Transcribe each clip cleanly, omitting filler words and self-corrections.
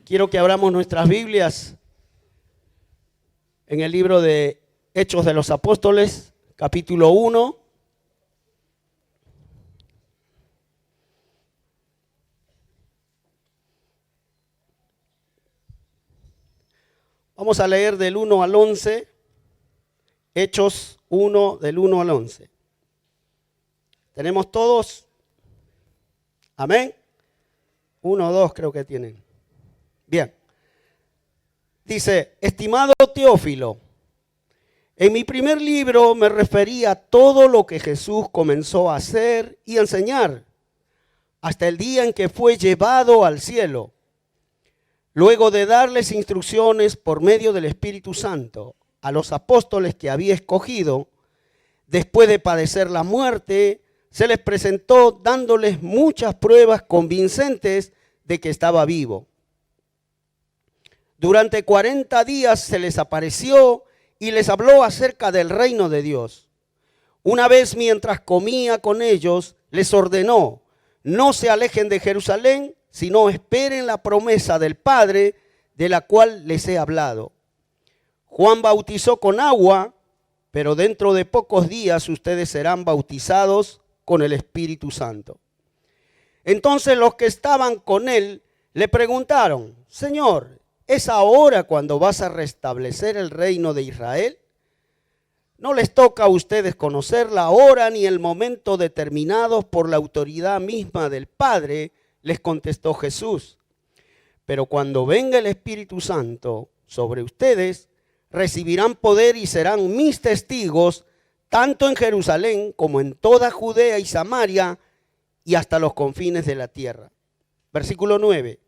Quiero que abramos nuestras Biblias en el libro de Hechos de los Apóstoles, capítulo 1. Vamos a leer del 1 al 11, Hechos 1, del 1 al 11. ¿Tenemos todos? Amén. 1 o 2 creo que tienen. Bien. Dice, estimado Teófilo, en mi primer libro me referí a todo lo que Jesús comenzó a hacer y a enseñar, hasta el día en que fue llevado al cielo, luego de darles instrucciones por medio del Espíritu Santo a los apóstoles que había escogido. Después de padecer la muerte, se les presentó dándoles muchas pruebas convincentes de que estaba vivo. Durante 40 días se les apareció y les habló acerca del reino de Dios. Una vez mientras comía con ellos, les ordenó, no se alejen de Jerusalén, sino esperen la promesa del Padre, de la cual les he hablado. Juan bautizó con agua, pero dentro de pocos días ustedes serán bautizados con el Espíritu Santo. Entonces los que estaban con él le preguntaron, Señor, ¿es ahora cuando vas a restablecer el reino de Israel? No les toca a ustedes conocer la hora ni el momento determinados por la autoridad misma del Padre, les contestó Jesús. Pero cuando venga el Espíritu Santo sobre ustedes, recibirán poder y serán mis testigos, tanto en Jerusalén como en toda Judea y Samaria y hasta los confines de la tierra. Versículo 9.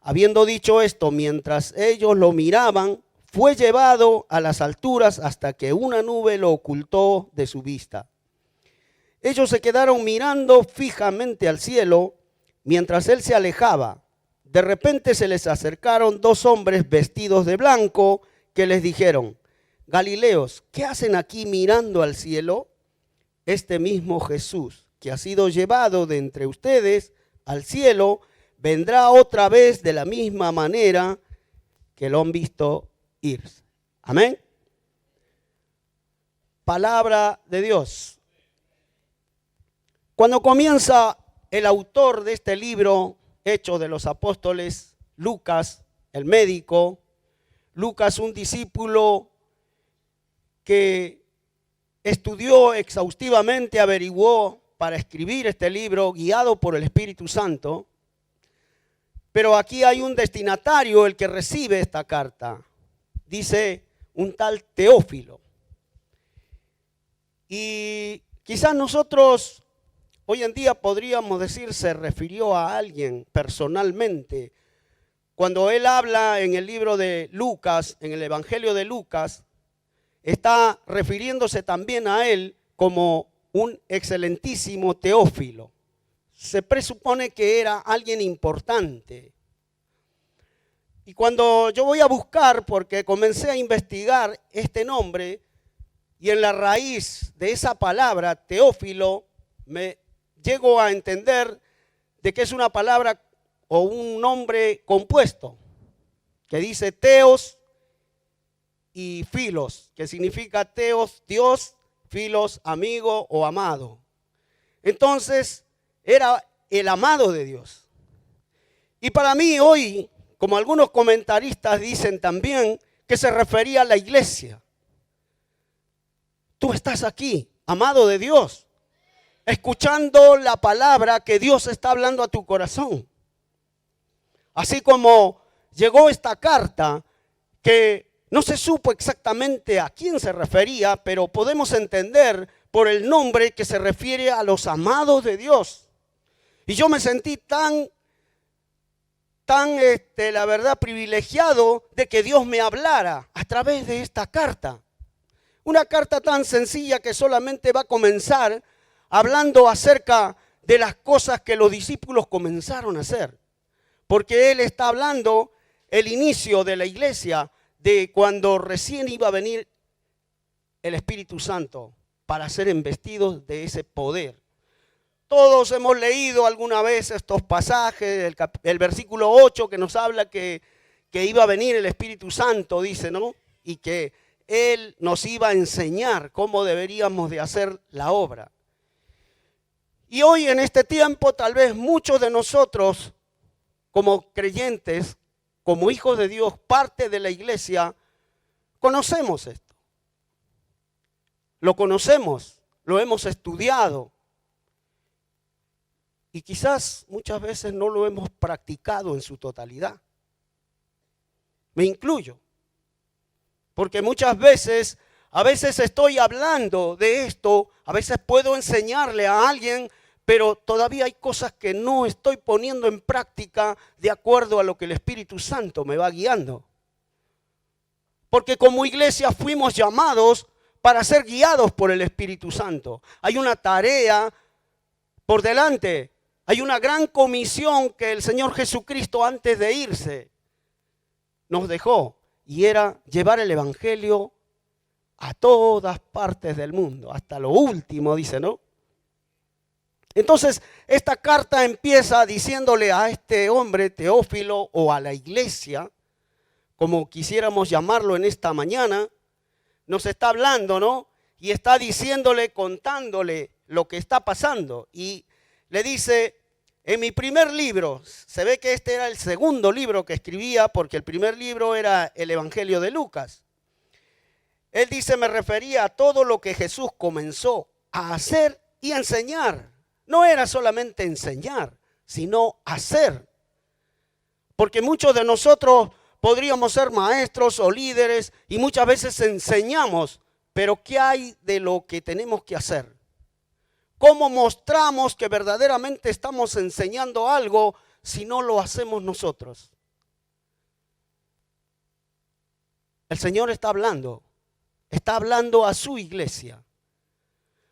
Habiendo dicho esto, mientras ellos lo miraban, fue llevado a las alturas hasta que una nube lo ocultó de su vista. Ellos se quedaron mirando fijamente al cielo mientras él se alejaba. De repente se les acercaron dos hombres vestidos de blanco que les dijeron, Galileos, ¿qué hacen aquí mirando al cielo? Este mismo Jesús, que ha sido llevado de entre ustedes al cielo, vendrá otra vez de la misma manera que lo han visto irse. Amén. Palabra de Dios. Cuando comienza el autor de este libro, Hechos de los Apóstoles, Lucas, el médico, Lucas, un discípulo que estudió exhaustivamente, averiguó para escribir este libro, guiado por el Espíritu Santo. Pero aquí hay un destinatario, el que recibe esta carta. Dice un tal Teófilo. Y quizás nosotros hoy en día podríamos decir se refirió a alguien personalmente. Cuando él habla en el libro de Lucas, en el Evangelio de Lucas, está refiriéndose también a él como un excelentísimo Teófilo. Se presupone que era alguien importante. Y cuando yo voy a buscar, porque comencé a investigar este nombre, y en la raíz de esa palabra, Teófilo, me llego a entender de que es una palabra o un nombre compuesto, que dice teos y filos, que significa teos, Dios, filos, amigo o amado. Entonces, era el amado de Dios. Y para mí hoy, como algunos comentaristas dicen también, que se refería a la iglesia. Tú estás aquí, amado de Dios, escuchando la palabra que Dios está hablando a tu corazón. Así como llegó esta carta que no se supo exactamente a quién se refería, pero podemos entender por el nombre que se refiere a los amados de Dios. Y yo me sentí tan, la verdad, privilegiado de que Dios me hablara a través de esta carta. Una carta tan sencilla que solamente va a comenzar hablando acerca de las cosas que los discípulos comenzaron a hacer. Porque él está hablando el inicio de la iglesia, de cuando recién iba a venir el Espíritu Santo para ser embestidos de ese poder. Todos hemos leído alguna vez estos pasajes, el versículo 8 que nos habla que iba a venir el Espíritu Santo, dice, ¿no? Y que Él nos iba a enseñar cómo deberíamos de hacer la obra. Y hoy en este tiempo tal vez muchos de nosotros como creyentes, como hijos de Dios, parte de la iglesia, conocemos esto. Lo conocemos, lo hemos estudiado. Y quizás muchas veces no lo hemos practicado en su totalidad. Me incluyo. Porque muchas veces, a veces estoy hablando de esto, a veces puedo enseñarle a alguien, pero todavía hay cosas que no estoy poniendo en práctica de acuerdo a lo que el Espíritu Santo me va guiando. Porque como iglesia fuimos llamados para ser guiados por el Espíritu Santo. Hay una tarea por delante. Hay una gran comisión que el Señor Jesucristo antes de irse nos dejó y era llevar el Evangelio a todas partes del mundo, hasta lo último, dice, ¿no? Entonces, esta carta empieza diciéndole a este hombre, Teófilo, o a la iglesia, como quisiéramos llamarlo en esta mañana, nos está hablando, ¿no? Y está diciéndole, contándole lo que está pasando. Y le dice, en mi primer libro, se ve que este era el segundo libro que escribía, porque el primer libro era el Evangelio de Lucas. Él dice, me refería a todo lo que Jesús comenzó a hacer y a enseñar. No era solamente enseñar, sino hacer. Porque muchos de nosotros podríamos ser maestros o líderes y muchas veces enseñamos, pero ¿qué hay de lo que tenemos que hacer? ¿Cómo mostramos que verdaderamente estamos enseñando algo si no lo hacemos nosotros? El Señor está hablando a su iglesia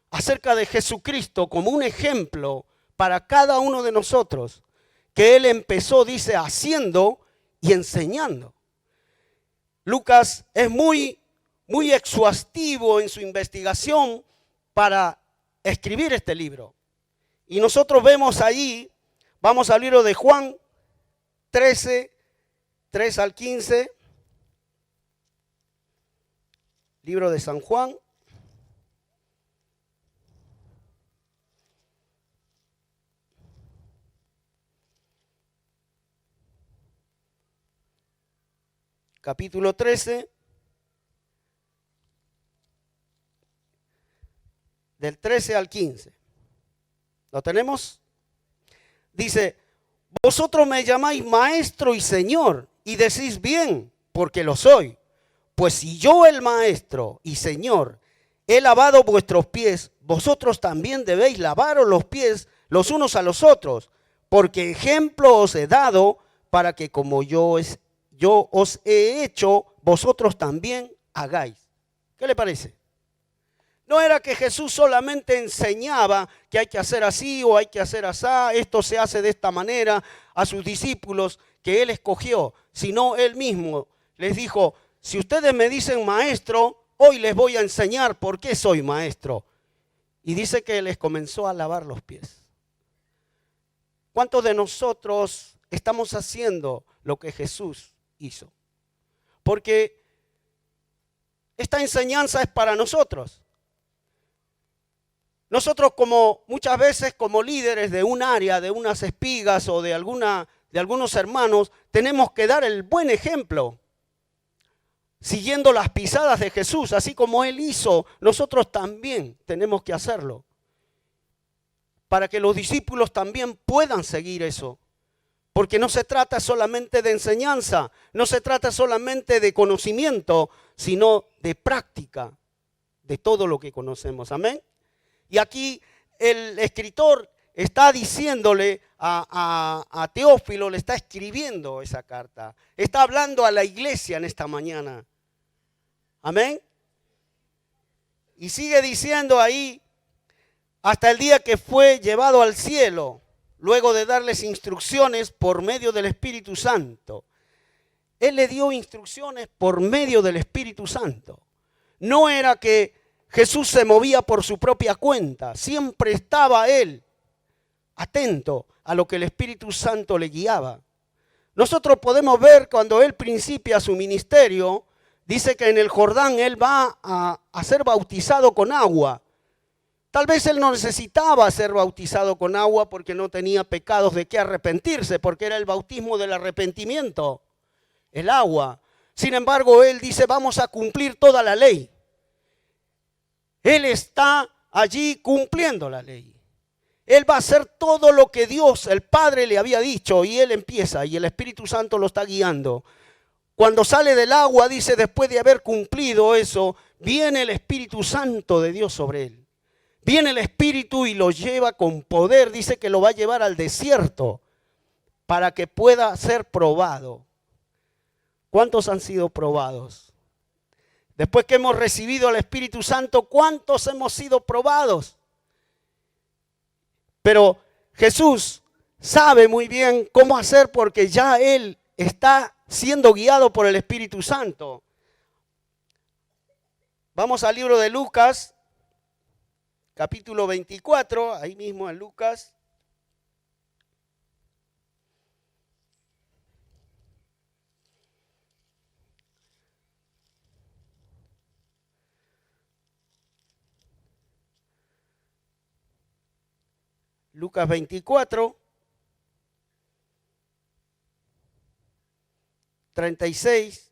acerca de Jesucristo como un ejemplo para cada uno de nosotros, que Él empezó, dice, haciendo y enseñando. Lucas es muy exhaustivo en su investigación para escribir este libro. Y nosotros vemos allí, vamos al libro de Juan 13, 3 al 15, libro de San Juan. Capítulo 13, del 13 al 15. ¿Lo tenemos? Dice, vosotros me llamáis maestro y señor, y decís bien, porque lo soy. Pues si yo, el maestro y señor, he lavado vuestros pies, vosotros también debéis lavaros los pies los unos a los otros, porque ejemplo os he dado para que como yo os he hecho, vosotros también hagáis. ¿Qué le parece? No era que Jesús solamente enseñaba que hay que hacer así o hay que hacer así, esto se hace de esta manera a sus discípulos que Él escogió, sino Él mismo les dijo, si ustedes me dicen maestro, hoy les voy a enseñar por qué soy maestro. Y dice que les comenzó a lavar los pies. ¿Cuántos de nosotros estamos haciendo lo que Jesús hizo? Porque esta enseñanza es para nosotros. Nosotros como muchas veces como líderes de un área, de unas espigas o de algunos hermanos, tenemos que dar el buen ejemplo, siguiendo las pisadas de Jesús, así como Él hizo, nosotros también tenemos que hacerlo, para que los discípulos también puedan seguir eso. Porque no se trata solamente de enseñanza, no se trata solamente de conocimiento, sino de práctica de todo lo que conocemos. Amén. Y aquí el escritor está diciéndole a Teófilo, le está escribiendo esa carta. Está hablando a la iglesia en esta mañana. Amén. Y sigue diciendo ahí, hasta el día que fue llevado al cielo, luego de darles instrucciones por medio del Espíritu Santo. Él le dio instrucciones por medio del Espíritu Santo. No era que Jesús se movía por su propia cuenta, siempre estaba Él atento a lo que el Espíritu Santo le guiaba. Nosotros podemos ver cuando él principia su ministerio, dice que en el Jordán él va a ser bautizado con agua. Tal vez él no necesitaba ser bautizado con agua porque no tenía pecados de qué arrepentirse, porque era el bautismo del arrepentimiento, el agua. Sin embargo, él dice, vamos a cumplir toda la ley. Él está allí cumpliendo la ley. Él va a hacer todo lo que Dios, el Padre, le había dicho, y él empieza, y el Espíritu Santo lo está guiando. Cuando sale del agua, dice, después de haber cumplido eso, viene el Espíritu Santo de Dios sobre él. Viene el Espíritu y lo lleva con poder, dice que lo va a llevar al desierto para que pueda ser probado. ¿Cuántos han sido probados? Después que hemos recibido al Espíritu Santo, ¿cuántos hemos sido probados? Pero Jesús sabe muy bien cómo hacer porque ya Él está siendo guiado por el Espíritu Santo. Vamos al libro de Lucas, capítulo 24, ahí mismo en Lucas. Lucas 24, 36.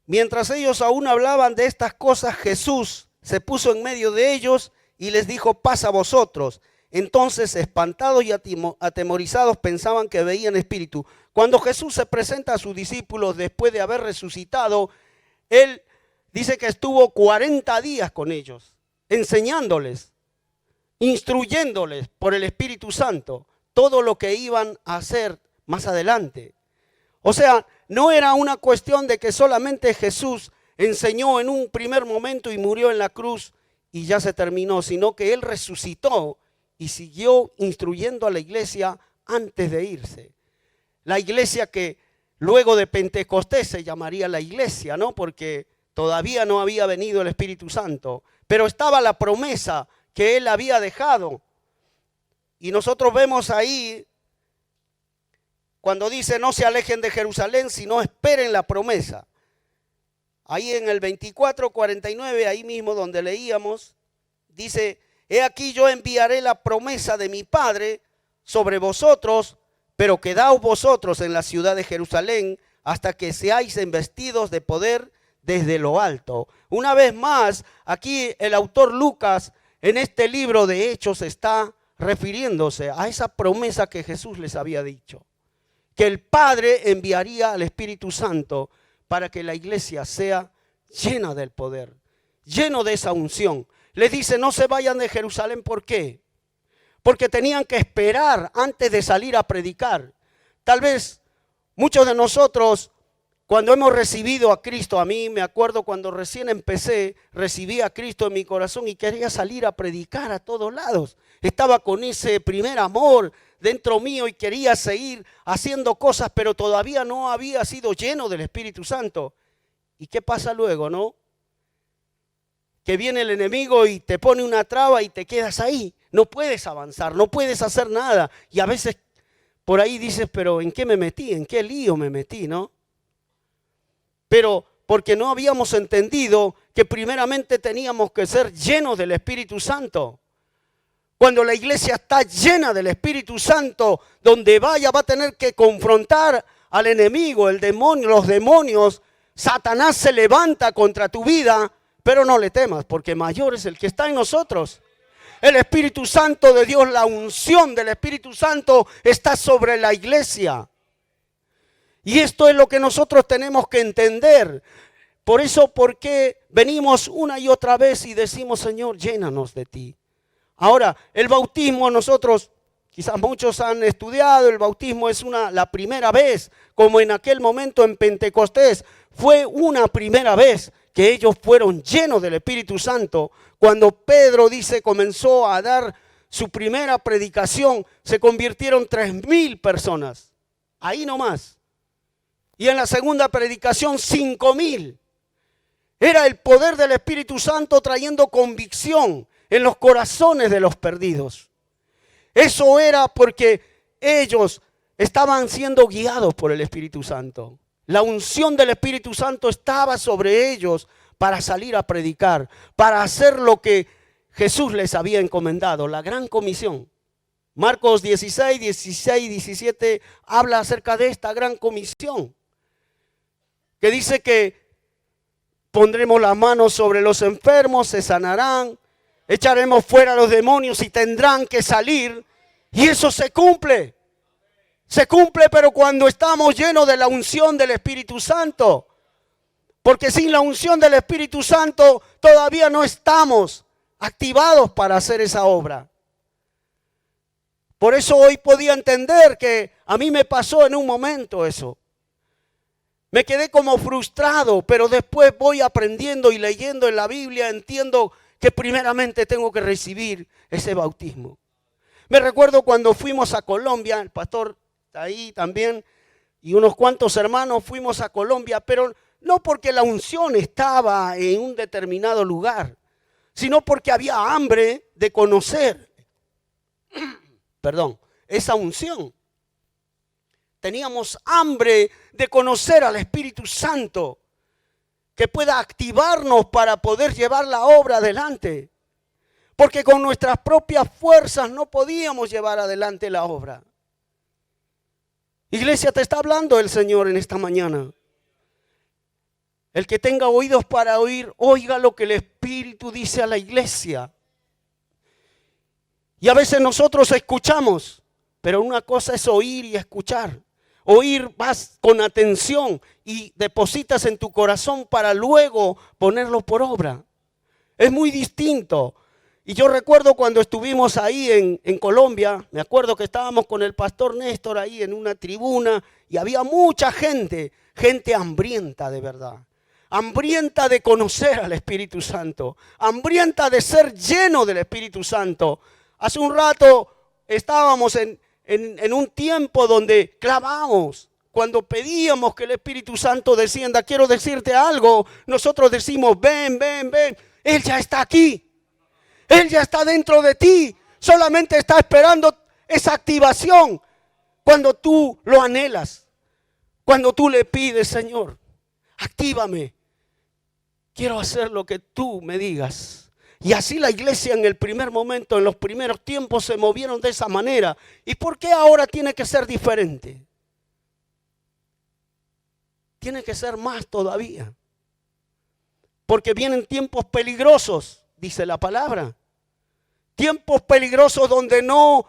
Mientras ellos aún hablaban de estas cosas, Jesús se puso en medio de ellos y les dijo, paz a vosotros. Entonces, espantados y atemorizados, pensaban que veían espíritu. Cuando Jesús se presenta a sus discípulos después de haber resucitado, Él dice que estuvo 40 días con ellos, enseñándoles, instruyéndoles por el Espíritu Santo, todo lo que iban a hacer más adelante. O sea, no era una cuestión de que solamente Jesús enseñó en un primer momento y murió en la cruz y ya se terminó, sino que Él resucitó y siguió instruyendo a la iglesia antes de irse. La iglesia que luego de Pentecostés se llamaría la iglesia, ¿no? Porque todavía no había venido el Espíritu Santo, pero estaba la promesa que Él había dejado. Y nosotros vemos ahí, cuando dice no se alejen de Jerusalén, sino esperen la promesa. Ahí en el 24:49, ahí mismo donde leíamos, dice, he aquí yo enviaré la promesa de mi Padre sobre vosotros, pero quedaos vosotros en la ciudad de Jerusalén hasta que seáis investidos de poder desde lo alto. Una vez más, aquí el autor Lucas en este libro de Hechos está refiriéndose a esa promesa que Jesús les había dicho. Que el Padre enviaría al Espíritu Santo para que la iglesia sea llena del poder, lleno de esa unción. Les dice, no se vayan de Jerusalén, ¿por qué? Porque tenían que esperar antes de salir a predicar. Tal vez muchos de nosotros, cuando hemos recibido a Cristo, a mí me acuerdo cuando recién empecé, recibí a Cristo en mi corazón y quería salir a predicar a todos lados. Estaba con ese primer amor dentro mío y quería seguir haciendo cosas, pero todavía no había sido lleno del Espíritu Santo. ¿Y qué pasa luego, no? Que viene el enemigo y te pone una traba y te quedas ahí. No puedes avanzar, no puedes hacer nada. Y a veces por ahí dices, pero ¿en qué me metí? ¿En qué lío me metí, no? Pero porque no habíamos entendido que primeramente teníamos que ser llenos del Espíritu Santo. Cuando la iglesia está llena del Espíritu Santo, donde vaya va a tener que confrontar al enemigo, el demonio, los demonios. Satanás se levanta contra tu vida, pero no le temas, porque mayor es el que está en nosotros. El Espíritu Santo de Dios, la unción del Espíritu Santo está sobre la iglesia. Y esto es lo que nosotros tenemos que entender. Por eso, ¿por qué venimos una y otra vez y decimos, Señor, llénanos de ti? Ahora, el bautismo nosotros, quizás muchos han estudiado, el bautismo es la primera vez, como en aquel momento en Pentecostés, fue una primera vez que ellos fueron llenos del Espíritu Santo. Cuando Pedro dice comenzó a dar su primera predicación, se convirtieron 3,000 personas, ahí nomás. Y en la segunda predicación 5,000. Era el poder del Espíritu Santo trayendo convicción en los corazones de los perdidos. Eso era porque ellos estaban siendo guiados por el Espíritu Santo. La unción del Espíritu Santo estaba sobre ellos para salir a predicar, para hacer lo que Jesús les había encomendado, la gran comisión. Marcos 16, 16, 17 habla acerca de esta gran comisión, que dice que pondremos las manos sobre los enfermos, se sanarán, echaremos fuera a los demonios y tendrán que salir. Y eso se cumple. Se cumple, pero cuando estamos llenos de la unción del Espíritu Santo. Porque sin la unción del Espíritu Santo todavía no estamos activados para hacer esa obra. Por eso hoy podía entender que a mí me pasó en un momento eso. Me quedé como frustrado, pero después voy aprendiendo y leyendo en la Biblia, entiendo que primeramente tengo que recibir ese bautismo. Me recuerdo cuando fuimos a Colombia, el pastor está ahí también, y unos cuantos hermanos fuimos a Colombia, pero no porque la unción estaba en un determinado lugar, sino porque había hambre de conocer, esa unción. Teníamos hambre de conocer al Espíritu Santo, que pueda activarnos para poder llevar la obra adelante. Porque con nuestras propias fuerzas no podíamos llevar adelante la obra. Iglesia, te está hablando el Señor en esta mañana. El que tenga oídos para oír, oiga lo que el Espíritu dice a la iglesia. Y a veces nosotros escuchamos, pero una cosa es oír y escuchar. Oír, vas con atención y depositas en tu corazón para luego ponerlo por obra. Es muy distinto. Y yo recuerdo cuando estuvimos ahí en Colombia, me acuerdo que estábamos con el pastor Néstor ahí en una tribuna y había mucha gente hambrienta de verdad. Hambrienta de conocer al Espíritu Santo, hambrienta de ser lleno del Espíritu Santo. Hace un rato estábamos en un tiempo donde clamamos, cuando pedíamos que el Espíritu Santo descienda. Quiero decirte algo, nosotros decimos ven, ven, ven, Él ya está aquí, Él ya está dentro de ti, solamente está esperando esa activación cuando tú lo anhelas, cuando tú le pides, Señor, actívame, quiero hacer lo que tú me digas. Y así la iglesia en el primer momento, en los primeros tiempos se movieron de esa manera. ¿Y por qué ahora tiene que ser diferente? Tiene que ser más todavía. Porque vienen tiempos peligrosos, dice la palabra. Tiempos peligrosos donde no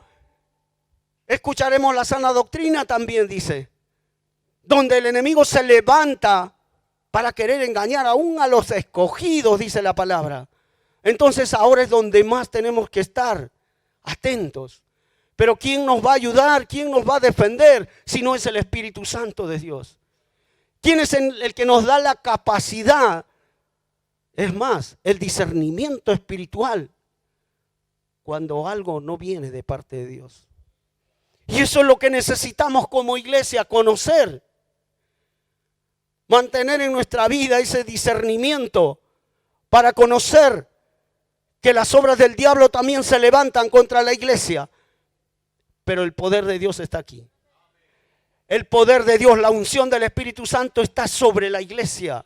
escucharemos la sana doctrina, también dice. Donde el enemigo se levanta para querer engañar aún a los escogidos, dice la palabra. Entonces ahora es donde más tenemos que estar atentos. Pero ¿quién nos va a ayudar? ¿Quién nos va a defender si no es el Espíritu Santo de Dios? ¿Quién es el que nos da la capacidad? Es más, el discernimiento espiritual cuando algo no viene de parte de Dios. Y eso es lo que necesitamos como iglesia, conocer. Mantener en nuestra vida ese discernimiento para conocer que las obras del diablo también se levantan contra la iglesia. Pero el poder de Dios está aquí. El poder de Dios, la unción del Espíritu Santo está sobre la iglesia.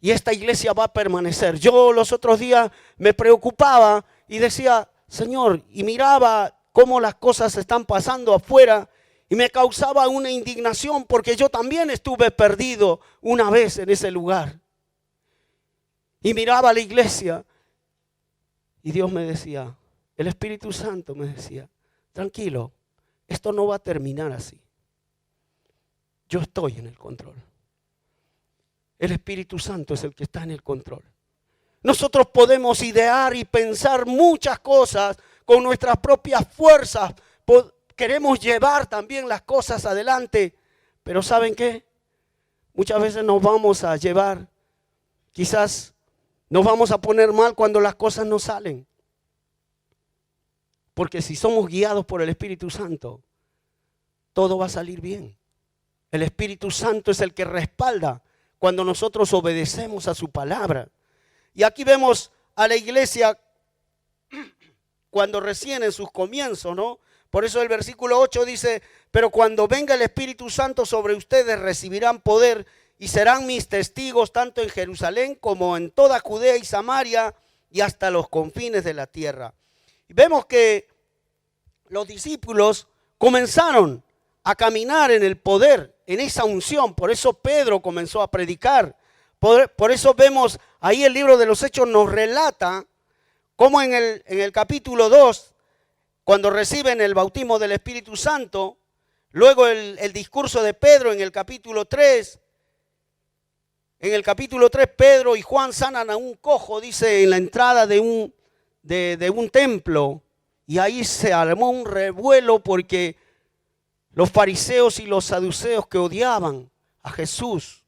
Y esta iglesia va a permanecer. Yo los otros días me preocupaba y decía, Señor, y miraba cómo las cosas están pasando afuera y me causaba una indignación porque yo también estuve perdido una vez en ese lugar. Y miraba a la iglesia y Dios me decía, el Espíritu Santo me decía, tranquilo, esto no va a terminar así. Yo estoy en el control. El Espíritu Santo es el que está en el control. Nosotros podemos idear y pensar muchas cosas con nuestras propias fuerzas. Queremos llevar también las cosas adelante. Pero ¿saben qué? Muchas veces nos vamos a llevar, quizás nos vamos a poner mal cuando las cosas no salen. Porque si somos guiados por el Espíritu Santo, todo va a salir bien. El Espíritu Santo es el que respalda cuando nosotros obedecemos a su palabra. Y aquí vemos a la iglesia cuando recién en sus comienzos, ¿no? Por eso el versículo 8 dice, pero cuando venga el Espíritu Santo sobre ustedes recibirán poder y serán mis testigos tanto en Jerusalén como en toda Judea y Samaria y hasta los confines de la tierra. Y vemos que los discípulos comenzaron a caminar en el poder, en esa unción. Por eso Pedro comenzó a predicar. Por eso vemos ahí el libro de los Hechos nos relata cómo en el capítulo 2, cuando reciben el bautismo del Espíritu Santo, luego el discurso de Pedro en el capítulo 3, en el capítulo 3 Pedro y Juan sanan a un cojo, dice, en la entrada de un templo, y ahí se armó un revuelo porque los fariseos y los saduceos que odiaban a Jesús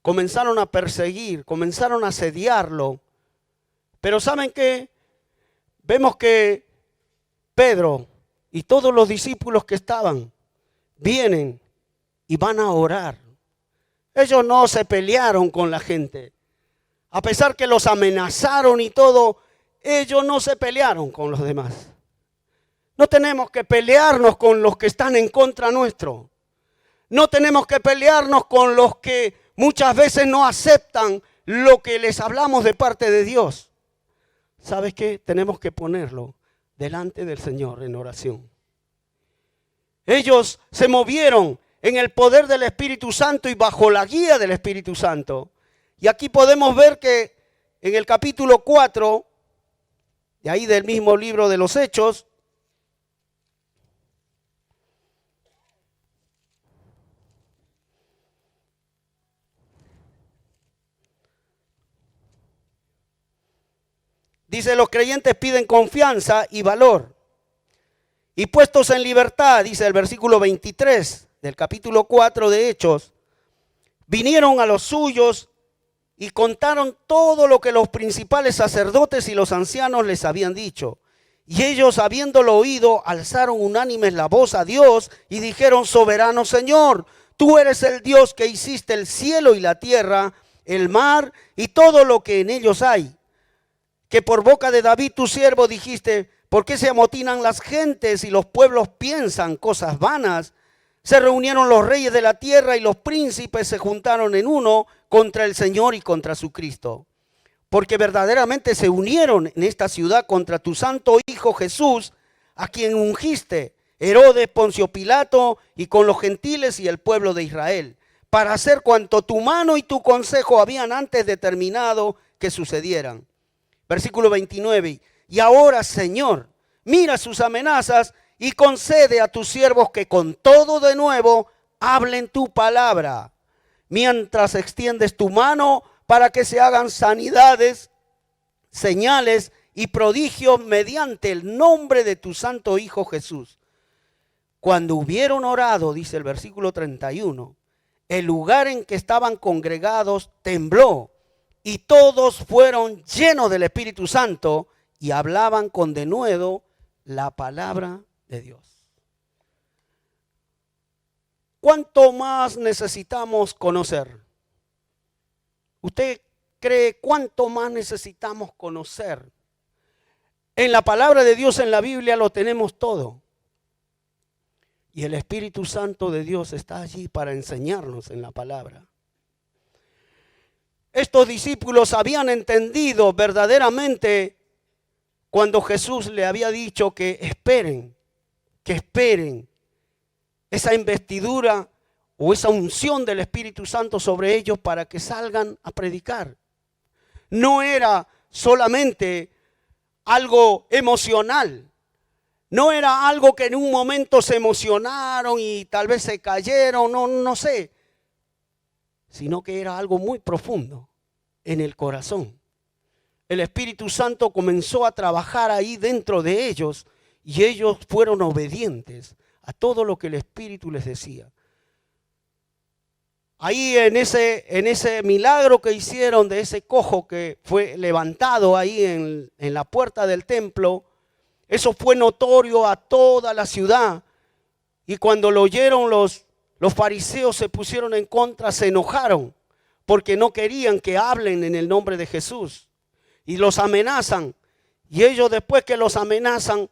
comenzaron a perseguir, comenzaron a asediarlo. Pero ¿saben qué? Vemos que Pedro y todos los discípulos que estaban vienen y van a orar. Ellos no se pelearon con la gente. A pesar que los amenazaron y todo, ellos no se pelearon con los demás. No tenemos que pelearnos con los que están en contra nuestro. No tenemos que pelearnos con los que muchas veces no aceptan lo que les hablamos de parte de Dios. ¿Sabes qué? Tenemos que ponerlo delante del Señor en oración. Ellos se movieron en el poder del Espíritu Santo y bajo la guía del Espíritu Santo. Y aquí podemos ver que en el capítulo 4, de ahí del mismo libro de los Hechos, dice, los creyentes piden confianza y valor. Y puestos en libertad, dice el versículo 23 del capítulo 4 de Hechos, vinieron a los suyos y contaron todo lo que los principales sacerdotes y los ancianos les habían dicho. Y ellos, habiéndolo oído, alzaron unánimes la voz a Dios y dijeron, soberano Señor, tú eres el Dios que hiciste el cielo y la tierra, el mar y todo lo que en ellos hay. Que por boca de David tu siervo dijiste, ¿por qué se amotinan las gentes y los pueblos piensan cosas vanas? Se reunieron los reyes de la tierra y los príncipes se juntaron en uno contra el Señor y contra su Cristo. Porque verdaderamente se unieron en esta ciudad contra tu santo Hijo Jesús, a quien ungiste, Herodes, Poncio Pilato, y con los gentiles y el pueblo de Israel, para hacer cuanto tu mano y tu consejo habían antes determinado que sucedieran. Versículo 29. Y ahora, Señor, mira sus amenazas y concede a tus siervos que con todo de nuevo hablen tu palabra, mientras extiendes tu mano para que se hagan sanidades, señales y prodigios mediante el nombre de tu santo Hijo Jesús. Cuando hubieron orado, dice el versículo 31, el lugar en que estaban congregados tembló y todos fueron llenos del Espíritu Santo y hablaban con denuedo la palabra de Dios. ¿Cuánto más necesitamos conocer? ¿Usted cree cuánto más necesitamos conocer? En la palabra de Dios, en la Biblia, lo tenemos todo. Y el Espíritu Santo de Dios está allí para enseñarnos en la palabra. Estos discípulos habían entendido verdaderamente cuando Jesús le había dicho que esperen esa investidura o esa unción del Espíritu Santo sobre ellos para que salgan a predicar. No era solamente algo emocional, no era algo que en un momento se emocionaron y tal vez se cayeron, no sé, sino que era algo muy profundo en el corazón. El Espíritu Santo comenzó a trabajar ahí dentro de ellos y ellos fueron obedientes a todo lo que el Espíritu les decía. Ahí en ese milagro que hicieron de ese cojo que fue levantado ahí en la puerta del templo, eso fue notorio a toda la ciudad. Y cuando lo oyeron los fariseos se pusieron en contra, se enojaron, porque no querían que hablen en el nombre de Jesús. Y los amenazan. Y ellos, después que los amenazan,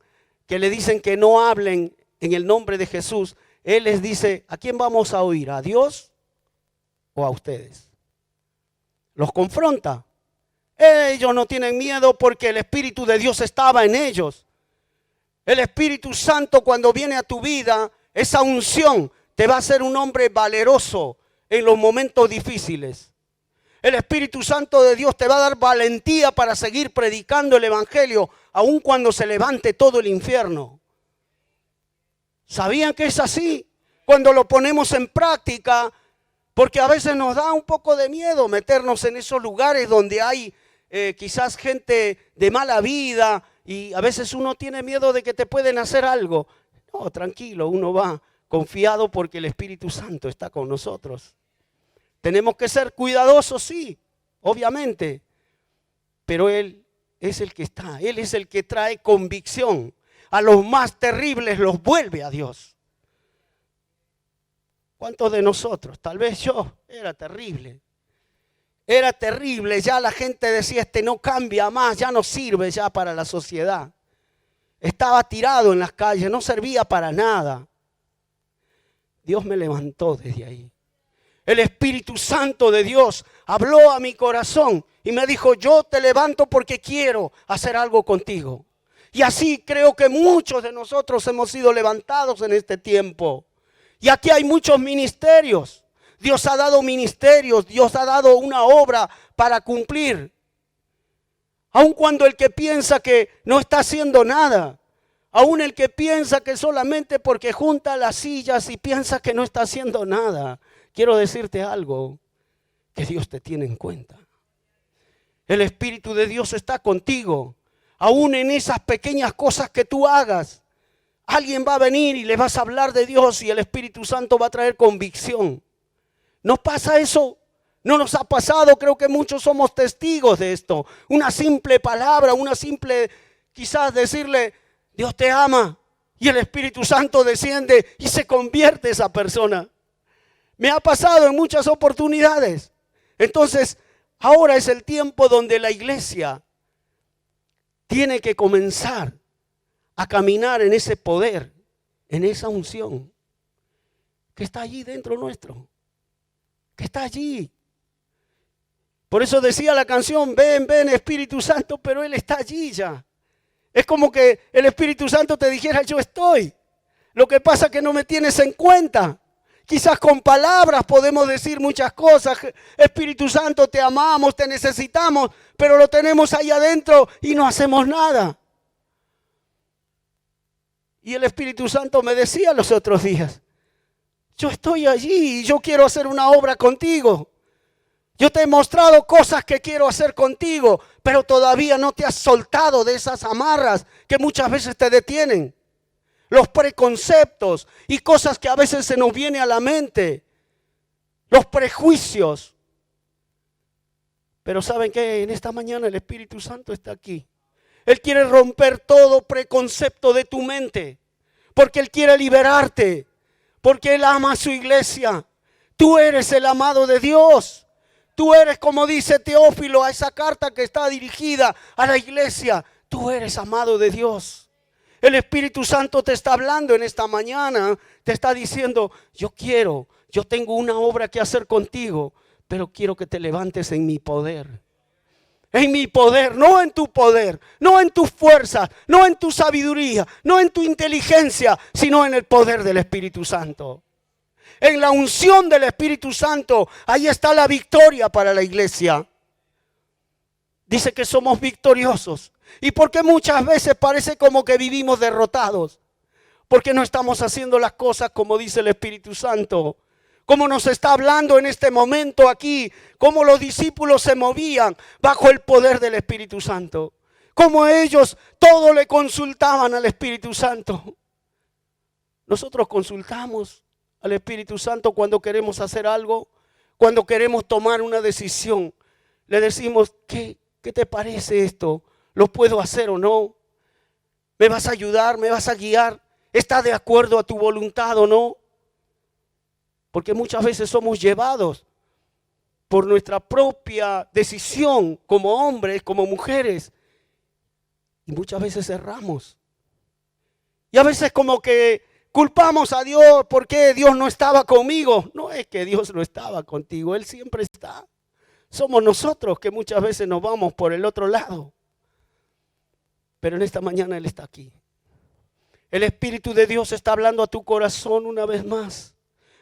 que le dicen que no hablen en el nombre de Jesús, Él les dice: ¿a quién vamos a oír? ¿A Dios o a ustedes? Los confronta. Ellos no tienen miedo porque el Espíritu de Dios estaba en ellos. El Espíritu Santo, cuando viene a tu vida, esa unción te va a hacer un hombre valeroso en los momentos difíciles. El Espíritu Santo de Dios te va a dar valentía para seguir predicando el Evangelio, aun cuando se levante todo el infierno. ¿Sabían que es así? Cuando lo ponemos en práctica, porque a veces nos da un poco de miedo meternos en esos lugares donde hay quizás gente de mala vida, y a veces uno tiene miedo de que te pueden hacer algo. No, tranquilo, uno va confiado porque el Espíritu Santo está con nosotros. Tenemos que ser cuidadosos, sí, obviamente, pero Él es el que está, Él es el que trae convicción. A los más terribles los vuelve a Dios. ¿Cuántos de nosotros? Tal vez yo, era terrible, ya la gente decía: este no cambia más, ya no sirve ya para la sociedad. Estaba tirado en las calles, no servía para nada. Dios me levantó desde ahí. El Espíritu Santo de Dios habló a mi corazón y me dijo: yo te levanto porque quiero hacer algo contigo. Y así creo que muchos de nosotros hemos sido levantados en este tiempo. Y aquí hay muchos ministerios. Dios ha dado ministerios, Dios ha dado una obra para cumplir. Aun cuando el que piensa que no está haciendo nada, aun el que piensa que solamente porque junta las sillas y piensa que no está haciendo nada, quiero decirte algo, que Dios te tiene en cuenta. El Espíritu de Dios está contigo. Aún en esas pequeñas cosas que tú hagas, alguien va a venir y le vas a hablar de Dios y el Espíritu Santo va a traer convicción. ¿Nos pasa eso? ¿No nos ha pasado? Creo que muchos somos testigos de esto. Una simple palabra, una simple, quizás decirle: Dios te ama, y el Espíritu Santo desciende y se convierte esa persona. Me ha pasado en muchas oportunidades. Entonces, ahora es el tiempo donde la iglesia tiene que comenzar a caminar en ese poder, en esa unción que está allí dentro nuestro, que está allí. Por eso decía la canción: ven, ven Espíritu Santo, pero Él está allí ya. Es como que el Espíritu Santo te dijera: yo estoy. Lo que pasa es que no me tienes en cuenta. Quizás con palabras podemos decir muchas cosas: Espíritu Santo, te amamos, te necesitamos, pero lo tenemos ahí adentro y no hacemos nada. Y el Espíritu Santo me decía los otros días: yo estoy allí y yo quiero hacer una obra contigo. Yo te he mostrado cosas que quiero hacer contigo, pero todavía no te has soltado de esas amarras que muchas veces te detienen. Los preconceptos y cosas que a veces se nos viene a la mente. Los prejuicios. Pero ¿saben qué? En esta mañana el Espíritu Santo está aquí. Él quiere romper todo preconcepto de tu mente. Porque Él quiere liberarte. Porque Él ama a su iglesia. Tú eres el amado de Dios. Tú eres, como dice Teófilo, a esa carta que está dirigida a la iglesia. Tú eres amado de Dios. El Espíritu Santo te está hablando en esta mañana. Te está diciendo: yo tengo una obra que hacer contigo, pero quiero que te levantes en mi poder. En mi poder, no en tu poder, no en tus fuerzas, no en tu sabiduría, no en tu inteligencia, sino en el poder del Espíritu Santo. En la unción del Espíritu Santo, ahí está la victoria para la iglesia. Dice que somos victoriosos. ¿Y por qué muchas veces parece como que vivimos derrotados? Porque no estamos haciendo las cosas como dice el Espíritu Santo. Como nos está hablando en este momento aquí, cómo los discípulos se movían bajo el poder del Espíritu Santo. Cómo ellos todo le consultaban al Espíritu Santo. Nosotros consultamos al Espíritu Santo cuando queremos hacer algo, cuando queremos tomar una decisión. Le decimos: ¿qué te parece esto? ¿Lo puedo hacer o no? ¿Me vas a ayudar? ¿Me vas a guiar? ¿Está de acuerdo a tu voluntad o no? Porque muchas veces somos llevados por nuestra propia decisión como hombres, como mujeres. Y muchas veces erramos. Y a veces como que culpamos a Dios porque Dios no estaba conmigo. No es que Dios no estaba contigo, Él siempre está. Somos nosotros que muchas veces nos vamos por el otro lado. Pero en esta mañana Él está aquí. El Espíritu de Dios está hablando a tu corazón una vez más.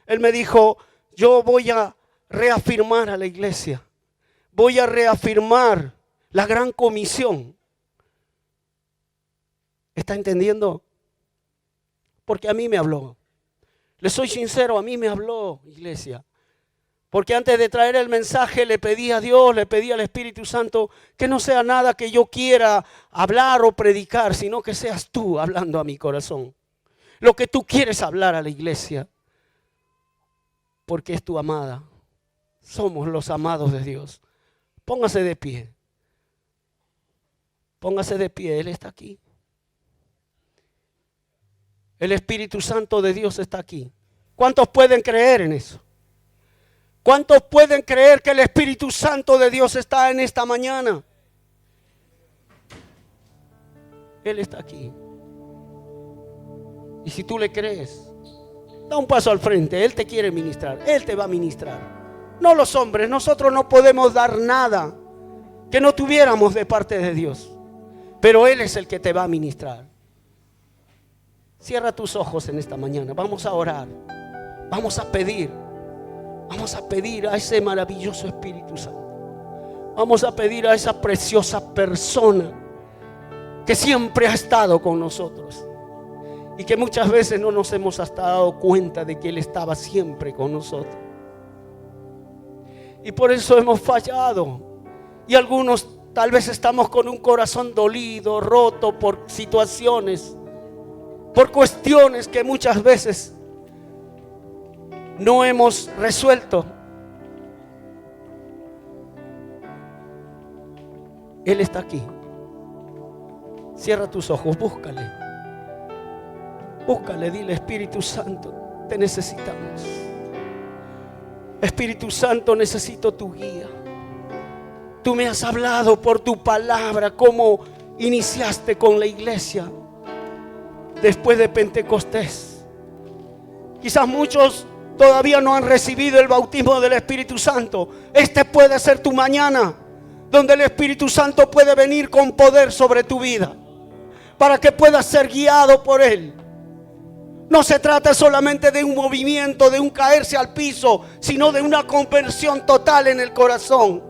Él me dijo, yo voy a reafirmar a la iglesia. Voy a reafirmar la gran comisión. ¿Está entendiendo? Porque a mí me habló. Le soy sincero, a mí me habló, iglesia. Porque antes de traer el mensaje le pedí a Dios, le pedí al Espíritu Santo que no sea nada que yo quiera hablar o predicar, sino que seas tú hablando a mi corazón. Lo que tú quieres hablar a la iglesia. Porque es tu amada. Somos los amados de Dios. Póngase de pie. Póngase de pie, Él está aquí. El Espíritu Santo de Dios está aquí. ¿Cuántos pueden creer en eso? ¿Cuántos pueden creer que el Espíritu Santo de Dios está en esta mañana? Él está aquí. Y si tú le crees, da un paso al frente. Él te quiere ministrar. Él te va a ministrar. No los hombres. Nosotros no podemos dar nada que no tuviéramos de parte de Dios. Pero Él es el que te va a ministrar. Cierra tus ojos en esta mañana. Vamos a orar. Vamos a pedir. Vamos a pedir a ese maravilloso Espíritu Santo. Vamos a pedir a esa preciosa persona que siempre ha estado con nosotros. Y que muchas veces no nos hemos hasta dado cuenta de que Él estaba siempre con nosotros. Y por eso hemos fallado. Y algunos tal vez estamos con un corazón dolido, roto por situaciones, por cuestiones que muchas veces no hemos resuelto. Él está aquí. Cierra tus ojos, búscale. Búscale, dile: Espíritu Santo, te necesitamos. Espíritu Santo, necesito tu guía. Tú me has hablado por tu palabra cómo iniciaste con la iglesia después de Pentecostés. Quizás muchos todavía no han recibido el bautismo del Espíritu Santo. Este puede ser tu mañana, donde el Espíritu Santo puede venir con poder sobre tu vida, para que puedas ser guiado por Él. No se trata solamente de un movimiento, de un caerse al piso, sino de una conversión total en el corazón,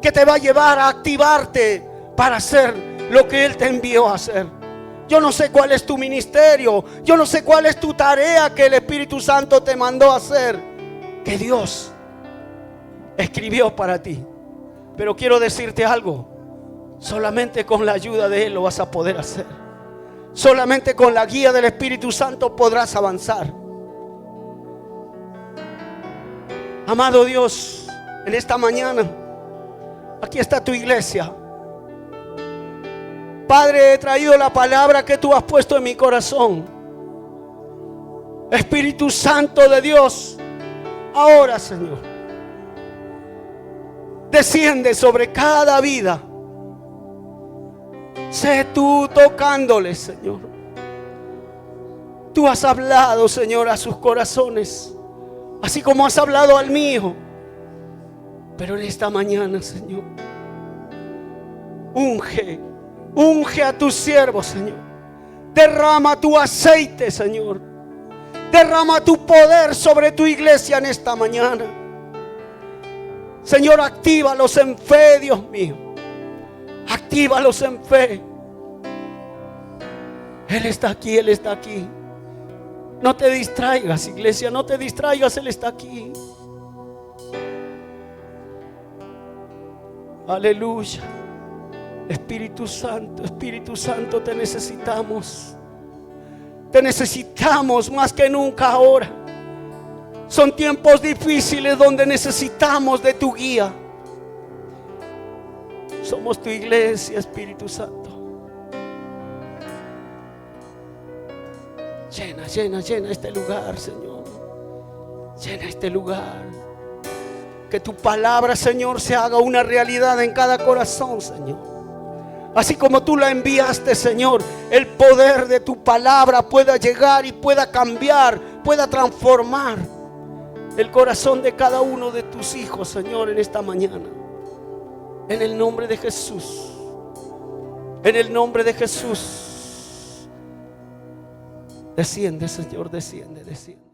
que te va a llevar a activarte para hacer lo que Él te envió a hacer. Yo no sé cuál es tu ministerio, yo no sé cuál es tu tarea que el Espíritu Santo te mandó a hacer, que Dios escribió para ti. Pero quiero decirte algo: solamente con la ayuda de Él lo vas a poder hacer. Solamente con la guía del Espíritu Santo podrás avanzar. Amado Dios, en esta mañana, aquí está tu iglesia. Padre, he traído la palabra que tú has puesto en mi corazón. Espíritu Santo de Dios, ahora, Señor, desciende sobre cada vida. Sé tú tocándoles, Señor. Tú has hablado, Señor, a sus corazones, así como has hablado al mío. Pero en esta mañana, Señor, unge a tus siervos, Señor. Derrama tu aceite, Señor. Derrama tu poder sobre tu iglesia en esta mañana. Señor, actívalos en fe, Dios mío. Actívalos en fe. Él está aquí, Él está aquí. No te distraigas, iglesia, no te distraigas, Él está aquí. Aleluya. Espíritu Santo, te necesitamos. Te necesitamos más que nunca ahora. Son tiempos difíciles donde necesitamos de tu guía. Somos tu iglesia, Espíritu Santo. Llena este lugar, Señor. Llena este lugar. Que tu palabra, Señor, se haga una realidad en cada corazón, Señor. Así como tú la enviaste, Señor, el poder de tu palabra pueda llegar y pueda cambiar, pueda transformar el corazón de cada uno de tus hijos, Señor, en esta mañana. En el nombre de Jesús. En el nombre de Jesús. Desciende, Señor, desciende, desciende.